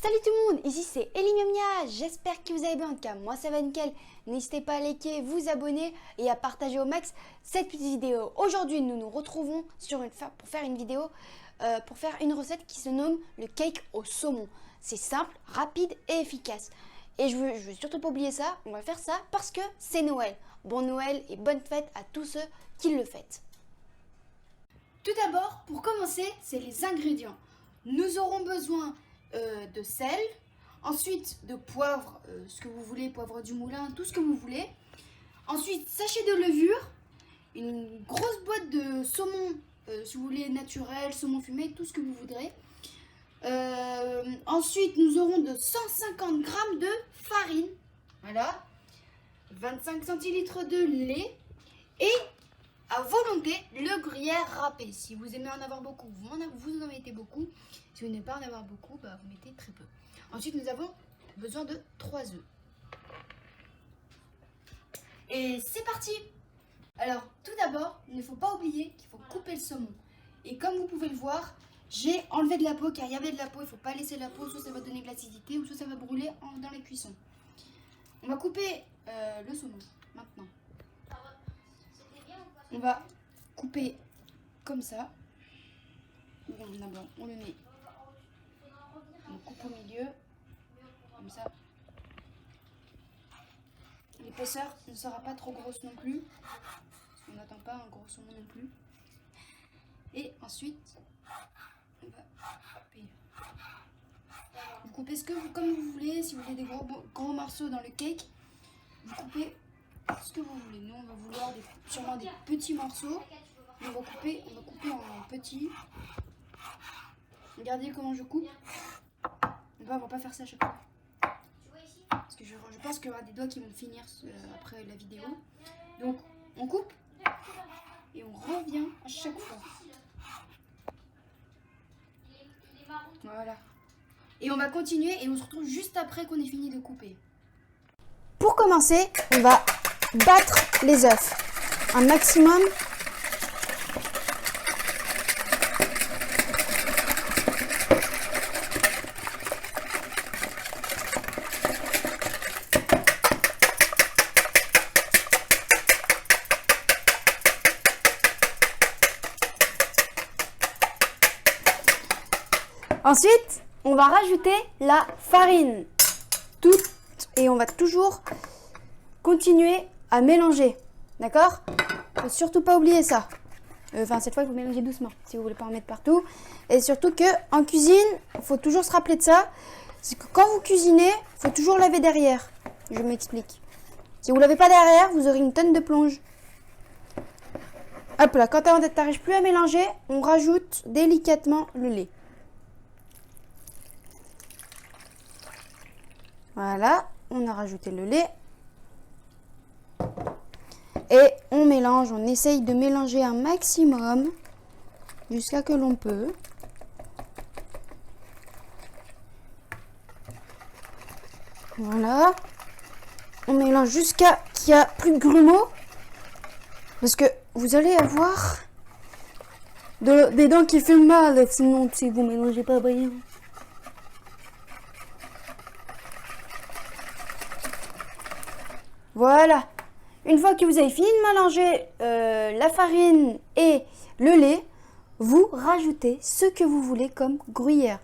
Salut tout le monde, ici c'est Ellie Miam Mia, j'espère que vous allez bien, en tout cas moi ça va nickel. N'hésitez pas à liker, vous abonner et à partager au max cette petite vidéo. Aujourd'hui nous nous retrouvons pour faire une vidéo, pour faire une recette qui se nomme le cake au saumon. C'est simple, rapide et efficace. Et je veux surtout pas oublier ça, on va faire ça parce que c'est Noël. Bon Noël et bonne fête à tous ceux qui le fêtent. Tout d'abord, pour commencer, c'est les ingrédients. Nous aurons besoin de sel, ensuite de poivre, ce que vous voulez, poivre du moulin, tout ce que vous voulez. Ensuite, sachet de levure, une grosse boîte de saumon, si vous voulez naturel, saumon fumé, tout ce que vous voudrez. Ensuite, nous aurons de 150 g de farine, voilà, 25 centilitres de lait et à volonté le gruyère râpé. Si vous aimez en avoir beaucoup, vous en mettez beaucoup. Si vous n'aimez pas en avoir beaucoup, vous mettez très peu. Ensuite, nous avons besoin de 3 œufs. Et c'est parti! Alors, tout d'abord, il ne faut pas oublier qu'il faut couper le saumon. Et comme vous pouvez le voir, j'ai enlevé de la peau car il y avait de la peau. Il ne faut pas laisser la peau, soit ça va donner de l'acidité ou soit ça va brûler dans la cuisson. On va couper le saumon maintenant. On va couper comme ça. Bon, d'abord, on le met. On coupe au milieu. Comme ça. L'épaisseur ne sera pas trop grosse non plus. Parce qu'on n'attend pas un gros saumon non plus. Et ensuite, on va couper. Vous coupez comme vous voulez. Si vous voulez des gros morceaux dans le cake, vous coupez ce que vous voulez. Nous, on va vouloir sûrement des petits morceaux. On va couper en petits. Regardez comment je coupe. On va pas faire ça à chaque fois. Parce que je pense qu'il y aura des doigts qui vont finir après la vidéo. Donc, on coupe et on revient à chaque fois. Voilà. Et on va continuer et on se retrouve juste après qu'on ait fini de couper. Pour commencer, on va battre les œufs. Un maximum. Ensuite, on va rajouter la farine. Et on va toujours continuer à mélanger. D'accord? Faut surtout pas oublier ça. Enfin, cette fois, il faut mélanger doucement si vous voulez pas en mettre partout. Et surtout que en cuisine, il faut toujours se rappeler de ça. C'est que quand vous cuisinez, il faut toujours laver derrière. Je m'explique. Si vous ne lavez pas derrière, vous aurez une tonne de plonge. Hop là, quand tu n'arrives plus à mélanger, on rajoute délicatement le lait. Voilà, on a rajouté le lait. Et on mélange, on essaye de mélanger un maximum jusqu'à que l'on peut. Voilà. On mélange jusqu'à qu'il n'y a plus de grumeaux. Parce que vous allez avoir des dents qui font mal, sinon si vous ne mélangez pas bien. Voilà. Une fois que vous avez fini de mélanger la farine et le lait, vous rajoutez ce que vous voulez comme gruyère.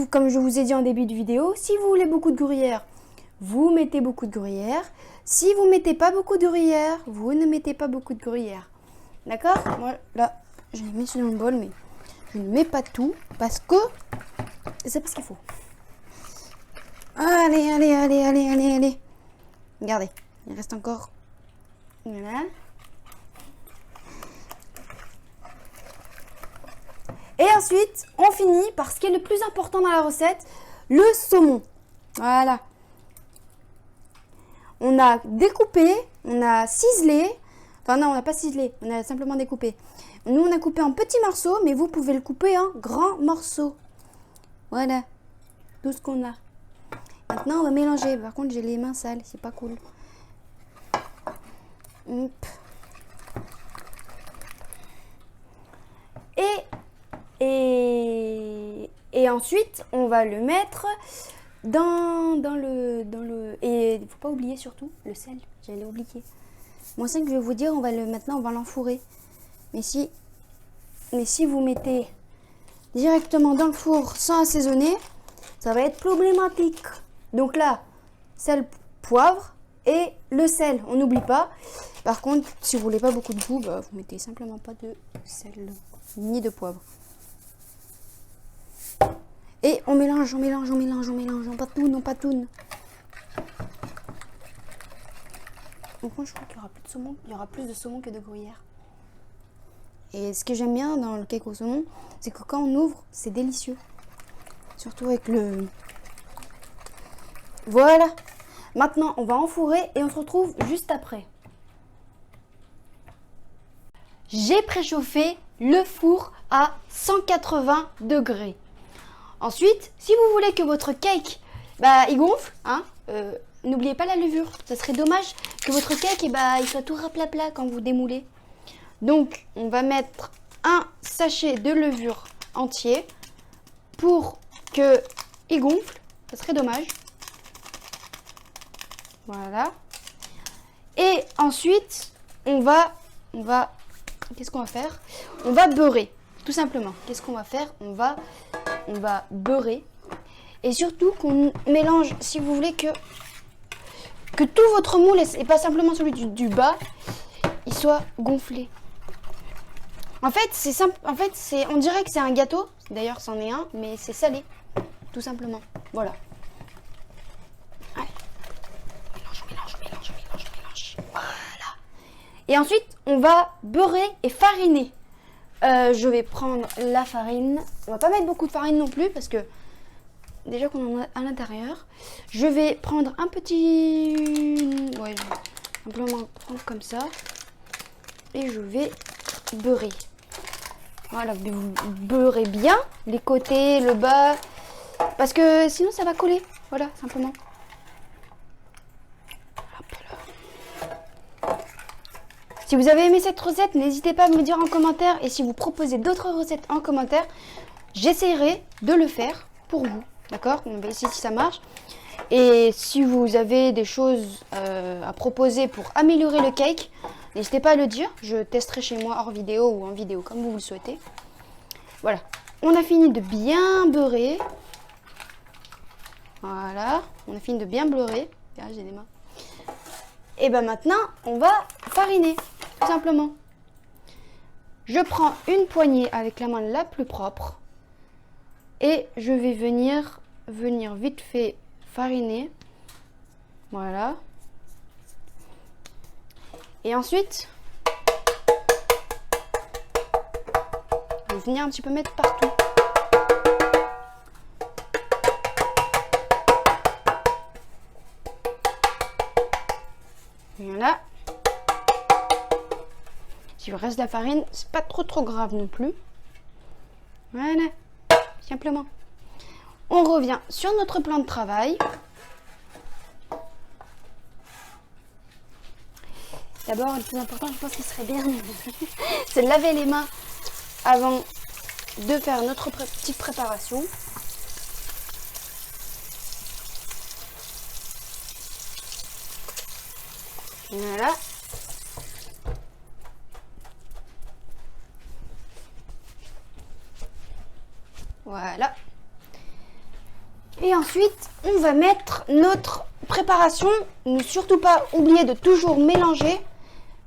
Comme je vous ai dit en début de vidéo, si vous voulez beaucoup de gruyère, vous mettez beaucoup de gruyère. Si vous ne mettez pas beaucoup de gruyère, vous ne mettez pas beaucoup de gruyère. D'accord? Moi, là, je l'ai mis sur le bol, mais je ne mets pas tout parce que c'est pas ce qu'il faut. Allez, allez, allez, allez, allez, allez. Regardez, il reste encore. Voilà. Et ensuite, on finit par ce qui est le plus important dans la recette, le saumon. Voilà. On a découpé, on a ciselé. Enfin non, on n'a pas ciselé, on a simplement découpé. Nous, on a coupé en petits morceaux, mais vous pouvez le couper en grands morceaux. Voilà. Tout ce qu'on a. Maintenant, on va mélanger. Par contre, j'ai les mains sales, c'est pas cool. Hop. Et Et ensuite, on va le mettre dans le... Et il ne faut pas oublier surtout le sel, j'allais oublier. Moi, c'est que je vais vous dire, maintenant, on va l'enfourrer. Mais si vous mettez directement dans le four sans assaisonner, ça va être problématique. Donc là, sel, poivre et le sel, on n'oublie pas. Par contre, si vous voulez pas beaucoup de goût, bah, vous mettez simplement pas de sel ni de poivre. Et on mélange, on patoune. Donc moi, je crois qu'il y aura plus de saumon, il y aura plus de saumon que de gruyère. Et ce que j'aime bien dans le cake au saumon, c'est que quand on ouvre, c'est délicieux. Surtout avec le... Voilà. Maintenant, on va enfourrer et on se retrouve juste après. J'ai préchauffé le four à 180 degrés. Ensuite, si vous voulez que votre cake il gonfle, n'oubliez pas la levure. Ça serait dommage que votre cake il soit tout raplat quand vous démoulez. Donc, on va mettre un sachet de levure entier pour que il gonfle. Ça serait dommage. Voilà. Et ensuite, on va qu'est-ce qu'on va faire? On va beurrer, tout simplement. Qu'est-ce qu'on va faire? On va beurrer. Et surtout qu'on mélange, si vous voulez que tout votre moule, et pas simplement celui du bas, il soit gonflé. En fait, c'est simple. En fait, on dirait que c'est un gâteau. D'ailleurs, c'en est un, mais c'est salé, tout simplement. Voilà. Ouais. Mélange. Voilà. Et ensuite, on va beurrer et fariner. Je vais prendre la farine. On va pas mettre beaucoup de farine non plus parce que déjà qu'on en a à l'intérieur. Je vais prendre un petit... Ouais, je vais simplement prendre comme ça. Et je vais beurrer. Voilà, vous beurrez bien les côtés, le bas. Parce que sinon ça va coller. Voilà, simplement. Si vous avez aimé cette recette, n'hésitez pas à me dire en commentaire. Et si vous proposez d'autres recettes en commentaire, j'essaierai de le faire pour vous. D'accord? On va essayer si ça marche. Et si vous avez des choses à proposer pour améliorer le cake, n'hésitez pas à le dire. Je testerai chez moi hors vidéo ou en vidéo comme vous le souhaitez. Voilà. On a fini de bien beurrer. Voilà. On a fini de bien beurrer. Ah, j'ai des mains. Et ben maintenant, on va fariner. Tout simplement. Je prends une poignée avec la main la plus propre. Et je vais venir vite fait fariner. Voilà. Et ensuite, je vais venir un petit peu mettre partout. Voilà. Si il reste de la farine, c'est pas trop grave non plus. Voilà. Simplement. On revient sur notre plan de travail. D'abord, le plus important, je pense qu'il serait bien, c'est de laver les mains avant de faire notre petite préparation. Voilà. Voilà. Et ensuite, on va mettre notre préparation. Ne surtout pas oublier de toujours mélanger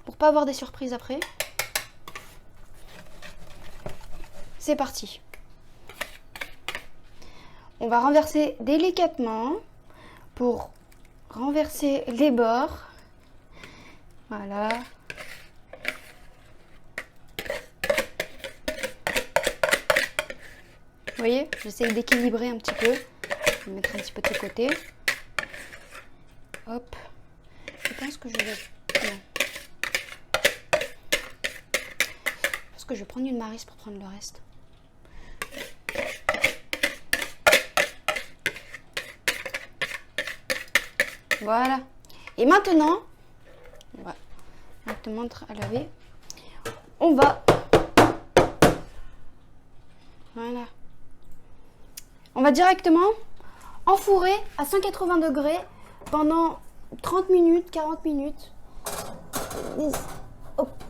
pour pas avoir des surprises après. C'est parti. On va renverser délicatement pour renverser les bords. Voilà. Vous voyez, j'essaie d'équilibrer un petit peu. Je vais mettre un petit peu de côté. Hop. Je pense que je vais... Non. Je pense que je vais prendre une maryse pour prendre le reste. Voilà. Et maintenant, on va directement à laver. On va... Voilà. On va directement enfourrer à 180 degrés pendant 30 minutes, 40 minutes. Hop.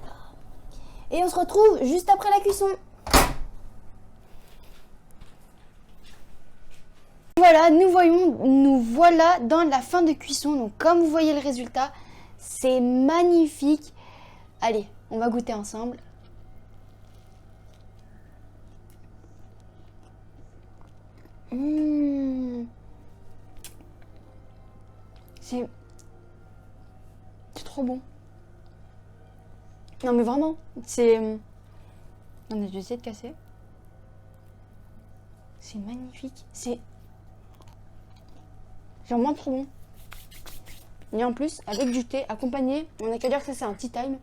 Et on se retrouve juste après la cuisson. Voilà, nous voilà dans la fin de cuisson. Donc comme vous voyez le résultat, c'est magnifique. Allez, on va goûter ensemble. C'est trop bon. Non mais vraiment, c'est... Non mais je vais essayer de casser. C'est magnifique. C'est vraiment trop bon. Et en plus, avec du thé accompagné, on n'a qu'à dire que ça c'est un tea time.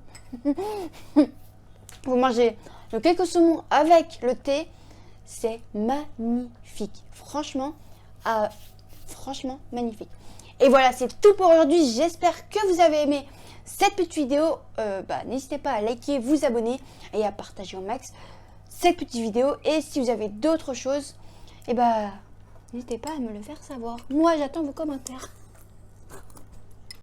Vous mangez le cake au saumon avec le thé, c'est magnifique. Franchement, franchement magnifique. Et voilà, c'est tout pour aujourd'hui. J'espère que vous avez aimé cette petite vidéo. N'hésitez pas à liker, vous abonner et à partager au max cette petite vidéo. Et si vous avez d'autres choses, n'hésitez pas à me le faire savoir. Moi, j'attends vos commentaires.